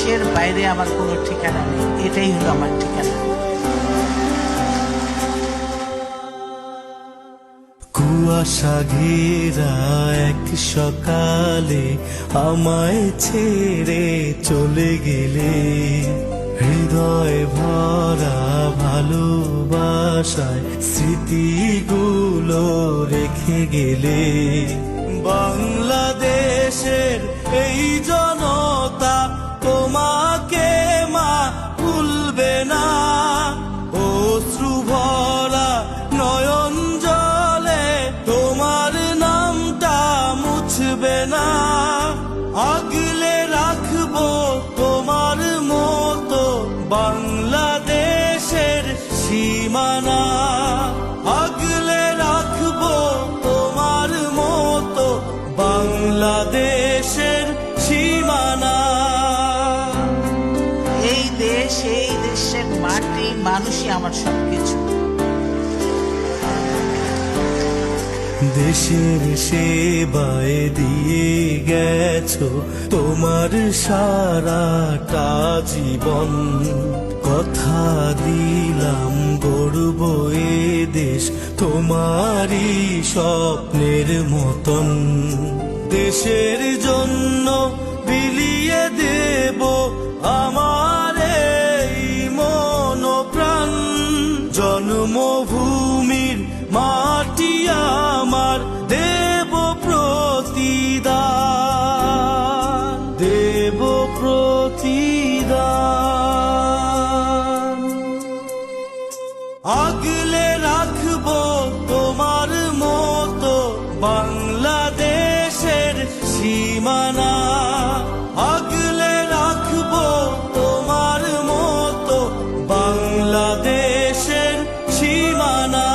দেশের বাইরে আমার কোনো ঠিকানা নেই, এটাই হলো আমার ঠিকানা। কুয়াশা ঘেরা এক সকালে আমায় ছেড়ে চলে গেলে, হৃদয় ভরা ভালোবাসায় স্মৃতিগুলো রেখে গেলে। বাংলাদেশের এই জনতা তোমাকে মা ভুলবে না, অশ্রু ভরা নয়ন জলে তোমার নামটা মুছবে না। আগলে রাখবো তোমার মতো বাংলাদেশের সীমানা, আগলে রাখবো তোমার মতো বাংলাদেশের সীমানা। এই দেশ, এই দেশের মাটি, মানুষই আমার সবকিছু। দেশের সেবায় দিয়ে গেছো তোমার সারাটা জীবন, কথা দিলাম গড়ব এ দেশ তোমারই স্বপ্নের মতন। দেশের জন্য বিলিয়ে দেব আমার এই মন প্রাণ, জন্মভূমির মাটি আমার দেব প্রতিদান, দেব প্রতিদান। আগলে রাখবো তোমার মতো বাংলাদেশের সীমানা, আগলে রাখবো তোমার মতো বাংলাদেশের সীমানা।